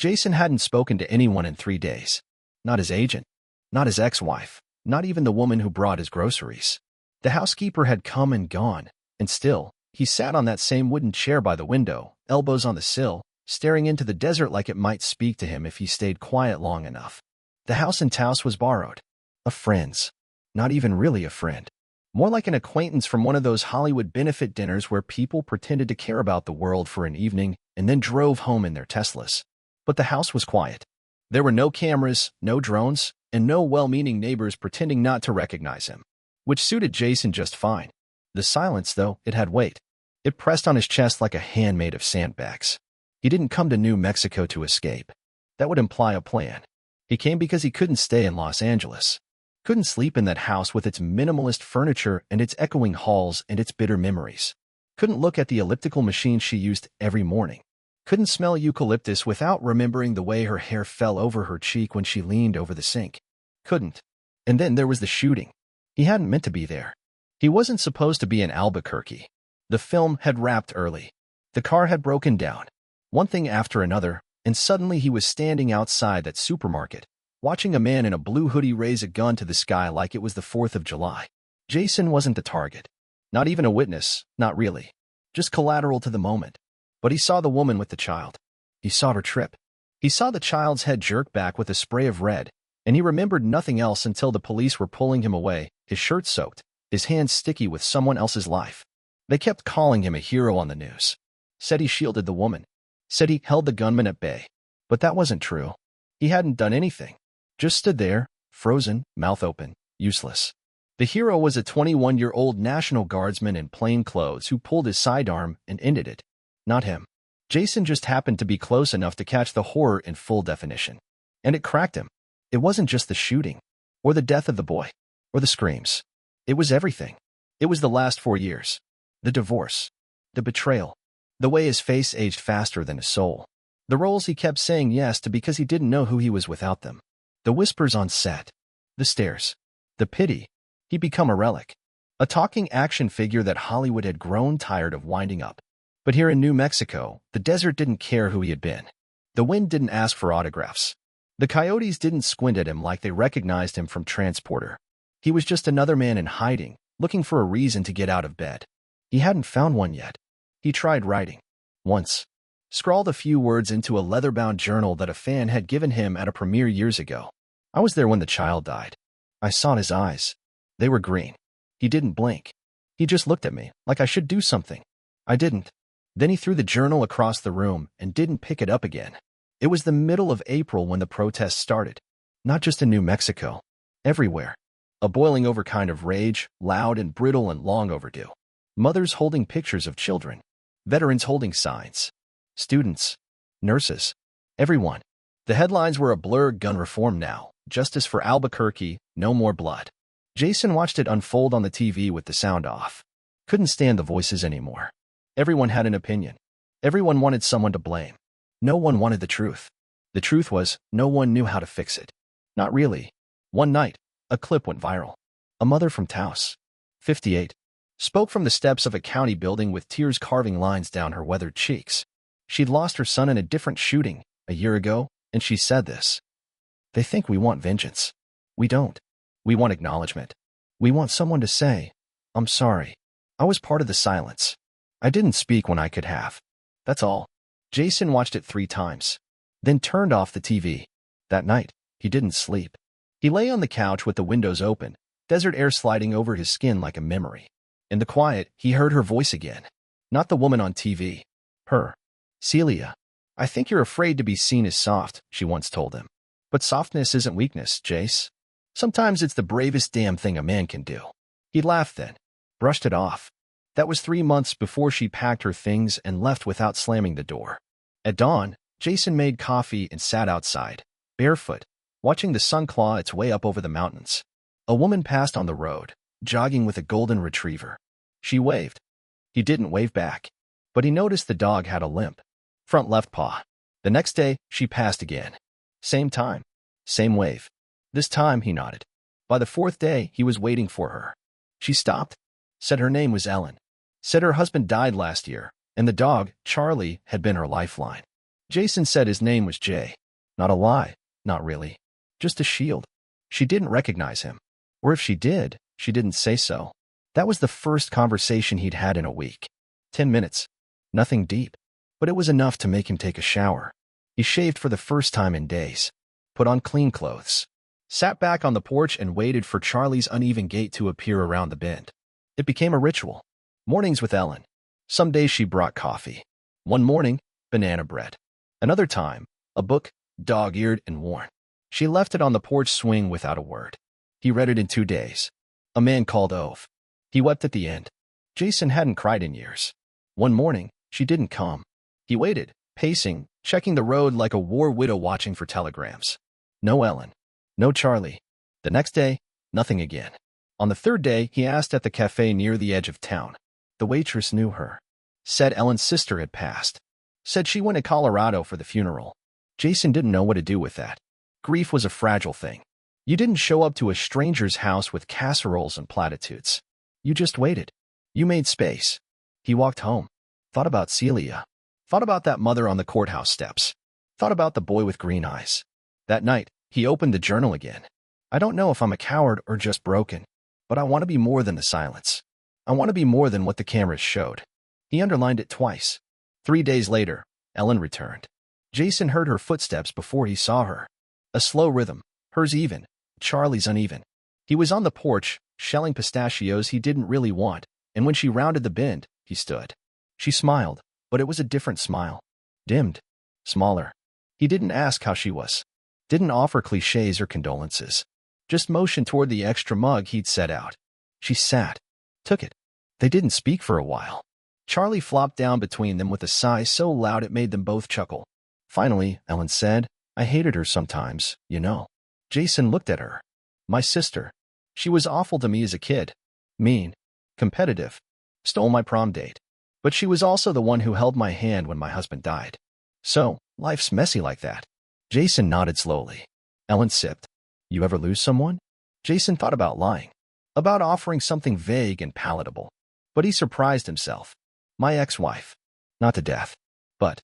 Jason hadn't spoken to anyone in 3 days. Not his agent, not his ex-wife, not even the woman who brought his groceries. The housekeeper had come and gone, and still, he sat on that same wooden chair by the window, elbows on the sill, staring into the desert like it might speak to him if he stayed quiet long enough. The house in Taos was borrowed. A friend's. Not even really a friend. More like an acquaintance from one of those Hollywood benefit dinners where people pretended to care about the world for an evening and then drove home in their Teslas. But the house was quiet. There were no cameras, no drones, and no well-meaning neighbors pretending not to recognize him, which suited Jason just fine. The silence, though, it had weight. It pressed on his chest like a hand made of sandbags. He didn't come to New Mexico to escape. That would imply a plan. He came because he couldn't stay in Los Angeles. Couldn't sleep in that house with its minimalist furniture and its echoing halls and its bitter memories. Couldn't look at the elliptical machine she used every morning. Couldn't smell eucalyptus without remembering the way her hair fell over her cheek when she leaned over the sink. Couldn't. And then there was the shooting. He hadn't meant to be there. He wasn't supposed to be in Albuquerque. The film had wrapped early. The car had broken down. One thing after another, and suddenly he was standing outside that supermarket, watching a man in a blue hoodie raise a gun to the sky like it was the 4th of July. Jason wasn't the target. Not even a witness, not really. Just collateral to the moment. But he saw the woman with the child. He saw her trip. He saw the child's head jerk back with a spray of red, and he remembered nothing else until the police were pulling him away, his shirt soaked, his hands sticky with someone else's life. They kept calling him a hero on the news. Said he shielded the woman. Said he held the gunman at bay. But that wasn't true. He hadn't done anything. Just stood there, frozen, mouth open, useless. The hero was a 21-year-old National Guardsman in plain clothes who pulled his sidearm and ended it. Not him. Jason just happened to be close enough to catch the horror in full definition. And it cracked him. It wasn't just the shooting, or the death of the boy, or the screams. It was everything. It was the last 4 years. The divorce. The betrayal. The way his face aged faster than his soul. The roles he kept saying yes to because he didn't know who he was without them. The whispers on set. The stares. The pity. He'd become a relic. A talking action figure that Hollywood had grown tired of winding up. But here in New Mexico, the desert didn't care who he had been. The wind didn't ask for autographs. The coyotes didn't squint at him like they recognized him from Transporter. He was just another man in hiding, looking for a reason to get out of bed. He hadn't found one yet. He tried writing. Once. Scrawled a few words into a leather-bound journal that a fan had given him at a premiere years ago. I was there when the child died. I saw his eyes. They were green. He didn't blink. He just looked at me, like I should do something. I didn't. Then he threw the journal across the room and didn't pick it up again. It was the middle of April when the protests started. Not just in New Mexico. Everywhere. A boiling over kind of rage, loud and brittle and long overdue. Mothers holding pictures of children. Veterans holding signs. Students. Nurses. Everyone. The headlines were a blur: gun reform now. Justice for Albuquerque. No more blood. Jason watched it unfold on the TV with the sound off. Couldn't stand the voices anymore. Everyone had an opinion. Everyone wanted someone to blame. No one wanted the truth. The truth was, no one knew how to fix it. Not really. One night, a clip went viral. A mother from Taos, 58, spoke from the steps of a county building with tears carving lines down her weathered cheeks. She'd lost her son in a different shooting a year ago, and she said this. They think we want vengeance. We don't. We want acknowledgement. We want someone to say, I'm sorry. I was part of the silence. I didn't speak when I could have. That's all. Jason watched it 3 times, then turned off the TV. That night, he didn't sleep. He lay on the couch with the windows open, desert air sliding over his skin like a memory. In the quiet, he heard her voice again. Not the woman on TV. Her. Celia. I think you're afraid to be seen as soft, she once told him. But softness isn't weakness, Jace. Sometimes it's the bravest damn thing a man can do. He laughed then, brushed it off. That was 3 months before she packed her things and left without slamming the door. At dawn, Jason made coffee and sat outside, barefoot, watching the sun claw its way up over the mountains. A woman passed on the road, jogging with a golden retriever. She waved. He didn't wave back, but he noticed the dog had a limp. Front left paw. The next day, she passed again. Same time. Same wave. This time, he nodded. By the 4th day, he was waiting for her. She stopped. Said her name was Ellen. Said her husband died last year, and the dog, Charlie, had been her lifeline. Jason said his name was Jay. Not a lie, not really. Just a shield. She didn't recognize him. Or if she did, she didn't say so. That was the first conversation he'd had in a week. 10 minutes. Nothing deep. But it was enough to make him take a shower. He shaved for the first time in days. Put on clean clothes. Sat back on the porch and waited for Charlie's uneven gait to appear around the bend. It became a ritual. Mornings with Ellen. Some days she brought coffee. One morning, banana bread. Another time, a book, dog-eared and worn. She left it on the porch swing without a word. He read it in 2 days. A man called Ove. He wept at the end. Jason hadn't cried in years. One morning, she didn't come. He waited, pacing, checking the road like a war widow watching for telegrams. No Ellen. No Charlie. The next day, nothing again. On the third day, he asked at the cafe near the edge of town. The waitress knew her. Said Ellen's sister had passed. Said she went to Colorado for the funeral. Jason didn't know what to do with that. Grief was a fragile thing. You didn't show up to a stranger's house with casseroles and platitudes. You just waited. You made space. He walked home. Thought about Celia. Thought about that mother on the courthouse steps. Thought about the boy with green eyes. That night, he opened the journal again. I don't know if I'm a coward or just broken, but I want to be more than the silence. I want to be more than what the cameras showed. He underlined it twice. 3 days later, Ellen returned. Jason heard her footsteps before he saw her. A slow rhythm, hers even, Charlie's uneven. He was on the porch, shelling pistachios he didn't really want, and when she rounded the bend, he stood. She smiled, but it was a different smile. Dimmed. Smaller. He didn't ask how she was. Didn't offer cliches or condolences. Just motioned toward the extra mug he'd set out. She sat. Took it. They didn't speak for a while. Charlie flopped down between them with a sigh so loud it made them both chuckle. Finally, Ellen said, I hated her sometimes, you know. Jason looked at her. My sister. She was awful to me as a kid. Mean. Competitive. Stole my prom date. But she was also the one who held my hand when my husband died. So, life's messy like that. Jason nodded slowly. Ellen sipped. You ever lose someone? Jason thought about lying. About offering something vague and palatable. But he surprised himself. My ex-wife. Not to death. But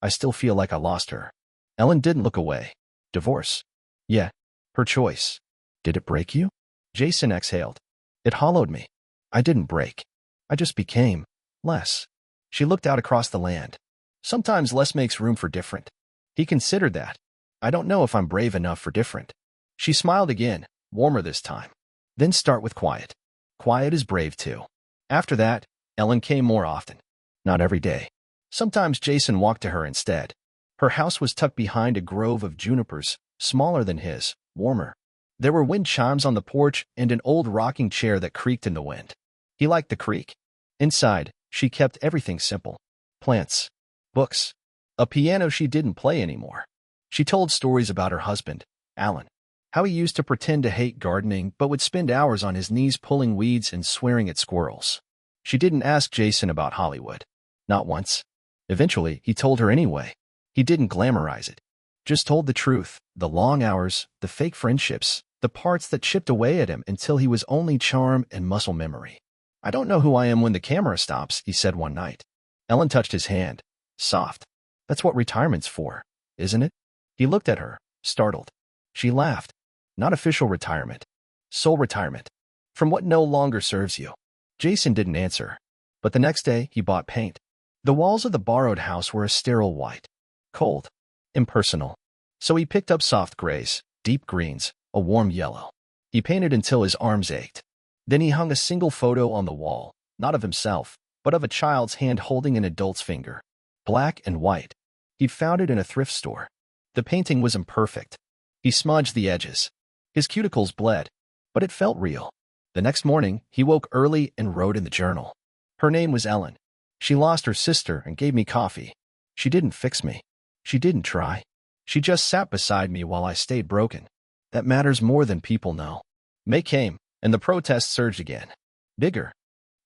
I still feel like I lost her. Ellen didn't look away. Divorce. Yeah. Her choice. Did it break you? Jason exhaled. It hollowed me. I didn't break. I just became less. She looked out across the land. Sometimes less makes room for different. He considered that. I don't know if I'm brave enough for different. She smiled again, warmer this time. Then start with quiet. Quiet is brave too. After that, Ellen came more often. Not every day. Sometimes Jason walked to her instead. Her house was tucked behind a grove of junipers, smaller than his, warmer. There were wind chimes on the porch and an old rocking chair that creaked in the wind. He liked the creak. Inside, she kept everything simple. Plants. Books. A piano she didn't play anymore. She told stories about her husband, Alan. How he used to pretend to hate gardening but would spend hours on his knees pulling weeds and swearing at squirrels. She didn't ask Jason about Hollywood. Not once. Eventually, he told her anyway. He didn't glamorize it. Just told the truth, the long hours, the fake friendships, the parts that chipped away at him until he was only charm and muscle memory. I don't know who I am when the camera stops, he said one night. Ellen touched his hand. Soft. That's what retirement's for, isn't it? He looked at her, startled. She laughed. Not official retirement. Soul retirement. From what no longer serves you. Jason didn't answer. But the next day, he bought paint. The walls of the borrowed house were a sterile white. Cold. Impersonal. So he picked up soft grays, deep greens, a warm yellow. He painted until his arms ached. Then he hung a single photo on the wall, not of himself, but of a child's hand holding an adult's finger. Black and white. He'd found it in a thrift store. The painting was imperfect. He smudged the edges. His cuticles bled, but it felt real. The next morning, he woke early and wrote in the journal. Her name was Ellen. She lost her sister and gave me coffee. She didn't fix me. She didn't try. She just sat beside me while I stayed broken. That matters more than people know. May came, and the protests surged again. Bigger.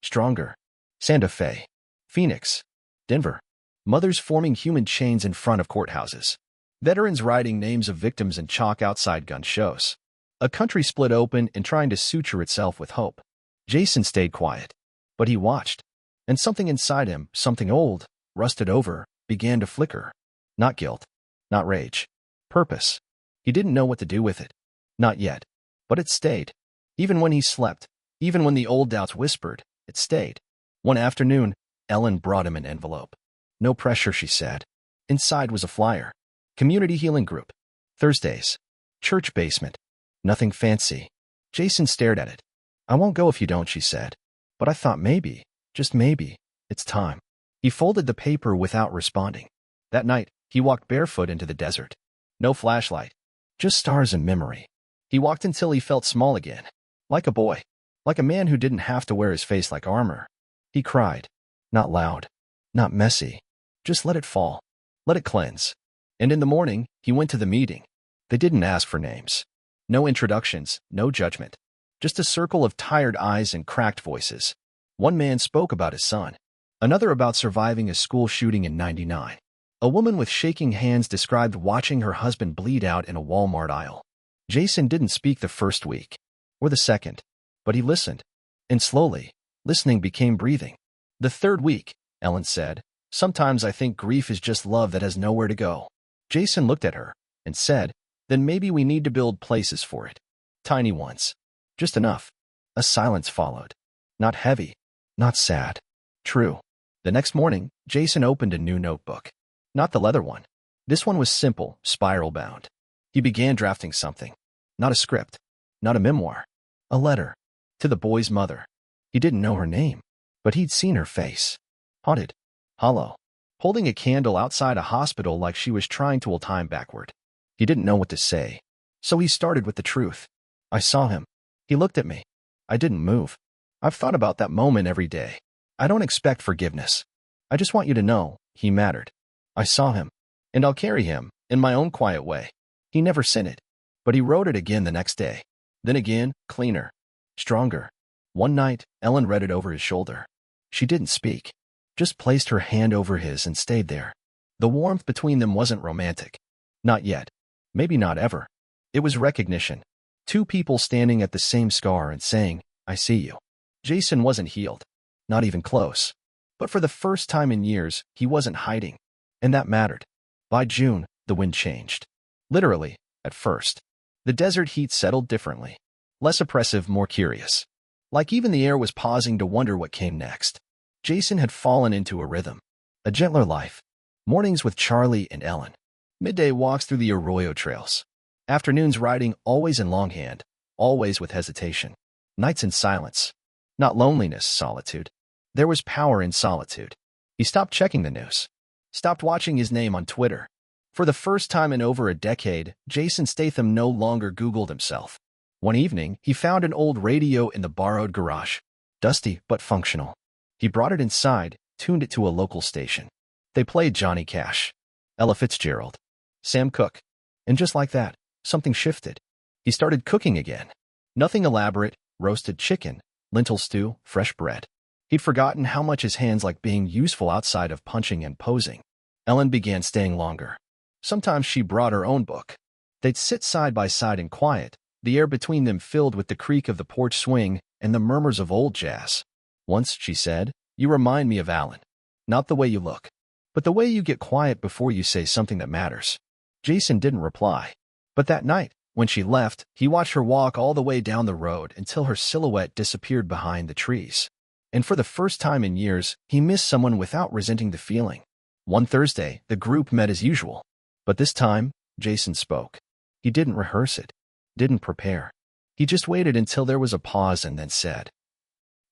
Stronger. Santa Fe. Phoenix. Denver. Mothers forming human chains in front of courthouses. Veterans writing names of victims in chalk outside gun shows. A country split open and trying to suture itself with hope. Jason stayed quiet. But he watched. And something inside him, something old, rusted over, began to flicker. Not guilt. Not rage. Purpose. He didn't know what to do with it. Not yet. But it stayed. Even when he slept, even when the old doubts whispered, it stayed. One afternoon, Ellen brought him an envelope. No pressure, she said. Inside was a flyer. Community healing group. Thursdays. Church basement. Nothing fancy. Jason stared at it. I won't go if you don't, she said. But I thought maybe, just maybe, it's time. He folded the paper without responding. That night, he walked barefoot into the desert. No flashlight. Just stars and memory. He walked until he felt small again. Like a boy. Like a man who didn't have to wear his face like armor. He cried. Not loud. Not messy. Just let it fall. Let it cleanse. And in the morning, he went to the meeting. They didn't ask for names. No introductions, no judgment. Just a circle of tired eyes and cracked voices. One man spoke about his son. Another about surviving a school shooting in '99. A woman with shaking hands described watching her husband bleed out in a Walmart aisle. Jason didn't speak the first week, or the second, but he listened. And slowly, listening became breathing. The third week, Ellen said, sometimes I think grief is just love that has nowhere to go. Jason looked at her and said, then maybe we need to build places for it. Tiny ones. Just enough. A silence followed. Not heavy. Not sad. True. The next morning, Jason opened a new notebook. Not the leather one. This one was simple, spiral-bound. He began drafting something. Not a script. Not a memoir. A letter. To the boy's mother. He didn't know her name, but he'd seen her face. Haunted. Hollow. Holding a candle outside a hospital like she was trying to hold time backward. He didn't know what to say, so he started with the truth. I saw him. He looked at me. I didn't move. I've thought about that moment every day. I don't expect forgiveness. I just want you to know, he mattered. I saw him, and I'll carry him, in my own quiet way. He never sent it, but he wrote it again the next day. Then again, cleaner. Stronger. One night, Ellen read it over his shoulder. She didn't speak, just placed her hand over his and stayed there. The warmth between them wasn't romantic. Not yet. Maybe not ever. It was recognition. Two people standing at the same scar and saying, I see you. Jason wasn't healed. Not even close. But for the first time in years, he wasn't hiding. And that mattered. By June, the wind changed. Literally, at first. The desert heat settled differently. Less oppressive, more curious. Like even the air was pausing to wonder what came next. Jason had fallen into a rhythm. A gentler life. Mornings with Charlie and Ellen. Midday walks through the Arroyo trails. Afternoons riding always in longhand, always with hesitation. Nights in silence. Not loneliness, solitude. There was power in solitude. He stopped checking the news. Stopped watching his name on Twitter. For the first time in over a decade, Jason Statham no longer Googled himself. One evening, he found an old radio in the borrowed garage. Dusty, but functional. He brought it inside, tuned it to a local station. They played Johnny Cash, Ella Fitzgerald, Sam Cooke. And just like that, something shifted. He started cooking again. Nothing elaborate, roasted chicken, lentil stew, fresh bread. He'd forgotten how much his hands liked being useful outside of punching and posing. Ellen began staying longer. Sometimes she brought her own book. They'd sit side by side in quiet, the air between them filled with the creak of the porch swing and the murmurs of old jazz. Once, she said, you remind me of Alan. Not the way you look, but the way you get quiet before you say something that matters. Jason didn't reply. But that night, when she left, he watched her walk all the way down the road until her silhouette disappeared behind the trees. And for the first time in years, he missed someone without resenting the feeling. One Thursday, the group met as usual. But this time, Jason spoke. He didn't rehearse it. Didn't prepare. He just waited until there was a pause and then said,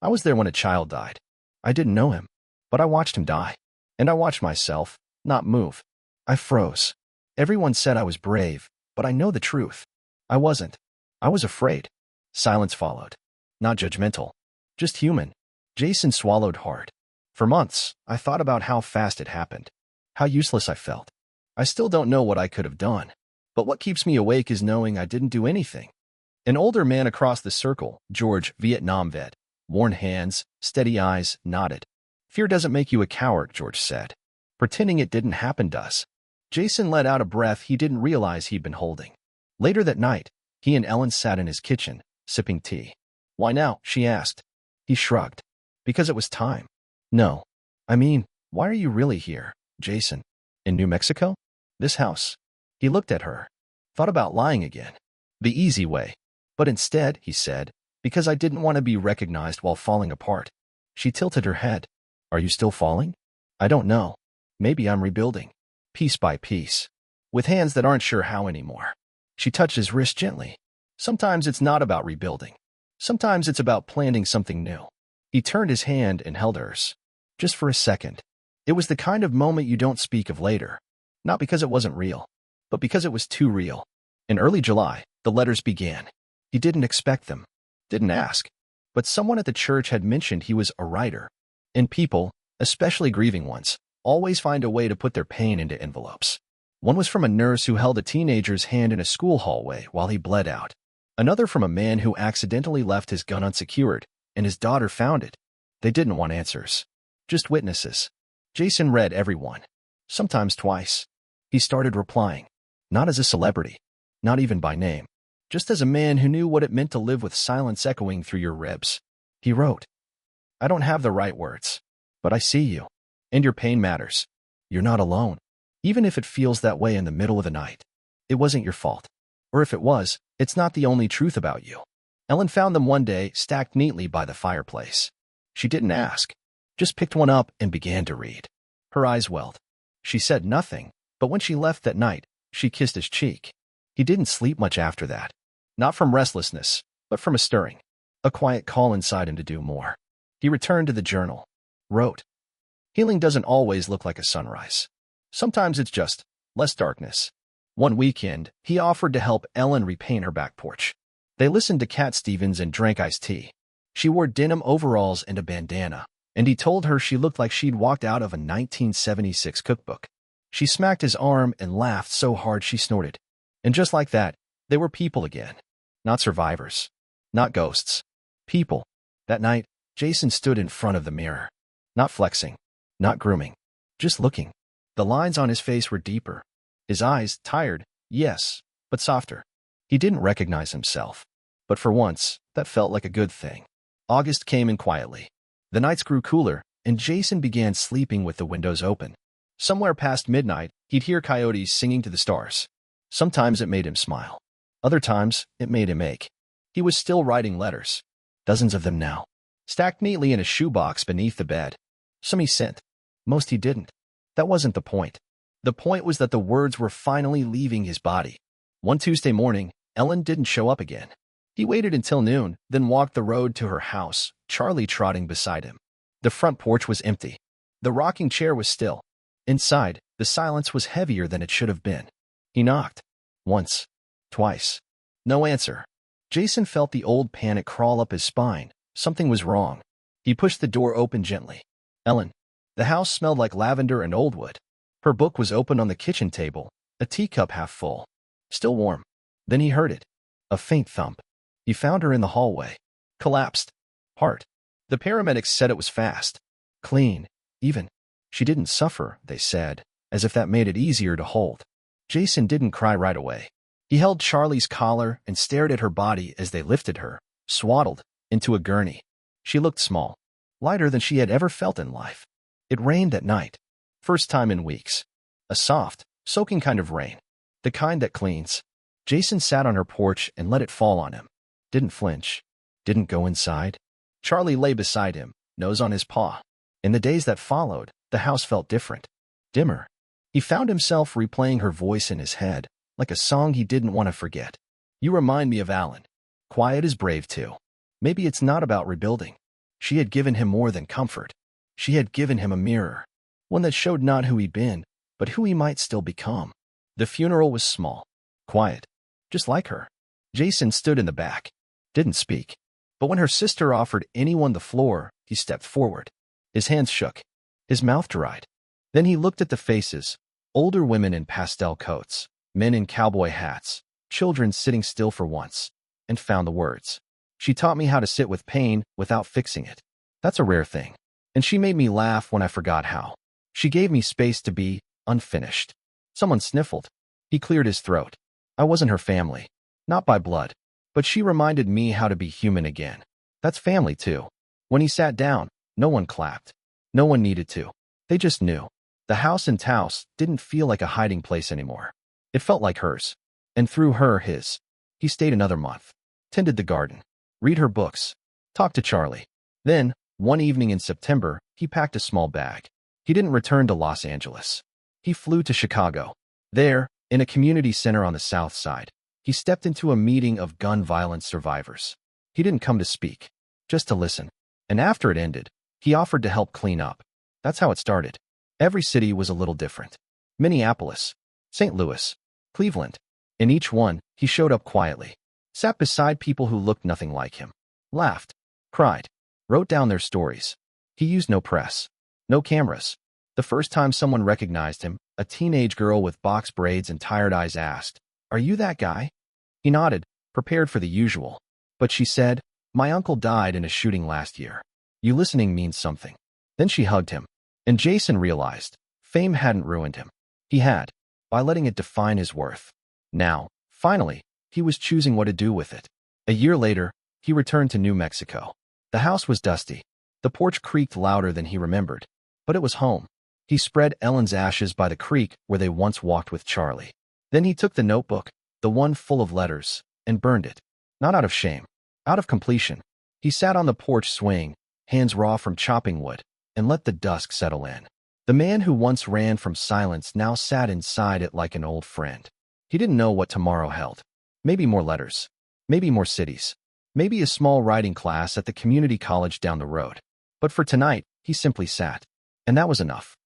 I was there when a child died. I didn't know him, but I watched him die. And I watched myself, not move. I froze. Everyone said I was brave, but I know the truth. I wasn't. I was afraid. Silence followed. Not judgmental. Just human. Jason swallowed hard. For months, I thought about how fast it happened. How useless I felt. I still don't know what I could have done. But what keeps me awake is knowing I didn't do anything. An older man across the circle, George, Vietnam vet, worn hands, steady eyes, nodded. Fear doesn't make you a coward, George said. Pretending it didn't happen does. Jason let out a breath he didn't realize he'd been holding. Later that night, he and Ellen sat in his kitchen, sipping tea. Why now? She asked. He shrugged. Because it was time. No. I mean, why are you really here, Jason? In New Mexico? This house. He looked at her. Thought about lying again. The easy way. But instead, he said, because I didn't want to be recognized while falling apart. She tilted her head. Are you still falling? I don't know. Maybe I'm rebuilding. Piece by piece. With hands that aren't sure how anymore. She touched his wrist gently. Sometimes it's not about rebuilding. Sometimes it's about planting something new. He turned his hand and held hers. Just for a second. It was the kind of moment you don't speak of later. Not because it wasn't real, but because it was too real. In early July, the letters began. He didn't expect them. Didn't ask. But someone at the church had mentioned he was a writer. And people, especially grieving ones, always find a way to put their pain into envelopes. One was from a nurse who held a teenager's hand in a school hallway while he bled out. Another from a man who accidentally left his gun unsecured, and his daughter found it. They didn't want answers. Just witnesses. Jason read every one. Sometimes twice. He started replying. Not as a celebrity. Not even by name. Just as a man who knew what it meant to live with silence echoing through your ribs. He wrote, I don't have the right words, but I see you. And your pain matters. You're not alone. Even if it feels that way in the middle of the night. It wasn't your fault. Or if it was, it's not the only truth about you. Ellen found them one day, stacked neatly by the fireplace. She didn't ask. Just picked one up and began to read. Her eyes welled. She said nothing, but when she left that night, she kissed his cheek. He didn't sleep much after that. Not from restlessness, but from a stirring. A quiet call inside him to do more. He returned to the journal. Wrote, healing doesn't always look like a sunrise. Sometimes it's just less darkness. One weekend, he offered to help Ellen repaint her back porch. They listened to Cat Stevens and drank iced tea. She wore denim overalls and a bandana, and he told her she looked like she'd walked out of a 1976 cookbook. She smacked his arm and laughed so hard she snorted. And just like that, they were people again. Not survivors. Not ghosts. People. That night, Jason stood in front of the mirror. Not flexing. Not grooming. Just looking. The lines on his face were deeper. His eyes, tired, yes, but softer. He didn't recognize himself. But for once, that felt like a good thing. August came in quietly. The nights grew cooler, and Jason began sleeping with the windows open. Somewhere past midnight, he'd hear coyotes singing to the stars. Sometimes it made him smile. Other times, it made him ache. He was still writing letters. Dozens of them now. Stacked neatly in a shoebox beneath the bed. Some he sent. Most he didn't. That wasn't the point. The point was that the words were finally leaving his body. One Tuesday morning, Ellen didn't show up again. He waited until noon, then walked the road to her house, Charlie trotting beside him. The front porch was empty. The rocking chair was still. Inside, the silence was heavier than it should have been. He knocked. Once. Twice. No answer. Jason felt the old panic crawl up his spine. Something was wrong. He pushed the door open gently. Ellen. The house smelled like lavender and old wood. Her book was open on the kitchen table, a teacup half full. Still warm. Then he heard it. A faint thump. He found her in the hallway. Collapsed. Heart. The paramedics said it was fast. Clean. Even. She didn't suffer, they said, as if that made it easier to hold. Jason didn't cry right away. He held Charlie's collar and stared at her body as they lifted her, swaddled, into a gurney. She looked small. Lighter than she had ever felt in life. It rained that night. First time in weeks. A soft, soaking kind of rain. The kind that cleans. Jason sat on her porch and let it fall on him. Didn't flinch. Didn't go inside. Charlie lay beside him, nose on his paw. In the days that followed, the house felt different. Dimmer. He found himself replaying her voice in his head, like a song he didn't want to forget. You remind me of Alan. Quiet is brave too. Maybe it's not about rebuilding. She had given him more than comfort. She had given him a mirror. One that showed not who he'd been, but who he might still become. The funeral was small. Quiet. Just like her. Jason stood in the back. Didn't speak. But when her sister offered anyone the floor, he stepped forward. His hands shook. His mouth dried. Then he looked at the faces. Older women in pastel coats. Men in cowboy hats. Children sitting still for once. And found the words. She taught me how to sit with pain without fixing it. That's a rare thing. And she made me laugh when I forgot how. She gave me space to be unfinished. Someone sniffled. He cleared his throat. I wasn't her family. Not by blood. But she reminded me how to be human again. That's family too. When he sat down, no one clapped. No one needed to. They just knew. The house in Taos didn't feel like a hiding place anymore. It felt like hers. And through her, his. He stayed another month. Tended the garden. Read her books. Talked to Charlie. Then, one evening in September, he packed a small bag. He didn't return to Los Angeles. He flew to Chicago. There, in a community center on the south side, he stepped into a meeting of gun violence survivors. He didn't come to speak, just to listen. And after it ended, he offered to help clean up. That's how it started. Every city was a little different. Minneapolis, St. Louis, Cleveland. In each one, he showed up quietly, sat beside people who looked nothing like him, laughed, cried, wrote down their stories. He used no press, no cameras. The first time someone recognized him, a teenage girl with box braids and tired eyes asked, "Are you that guy?" He nodded, prepared for the usual. But she said, "My uncle died in a shooting last year. You listening means something." Then she hugged him. And Jason realized, fame hadn't ruined him. He had, by letting it define his worth. Now, finally, he was choosing what to do with it. A year later, he returned to New Mexico. The house was dusty. The porch creaked louder than he remembered. But it was home. He spread Ellen's ashes by the creek where they once walked with Charlie. Then he took the notebook, the one full of letters, and burned it. Not out of shame, out of completion. He sat on the porch swaying, hands raw from chopping wood, and let the dusk settle in. The man who once ran from silence now sat inside it like an old friend. He didn't know what tomorrow held. Maybe more letters. Maybe more cities. Maybe a small writing class at the community college down the road. But for tonight, he simply sat. And that was enough.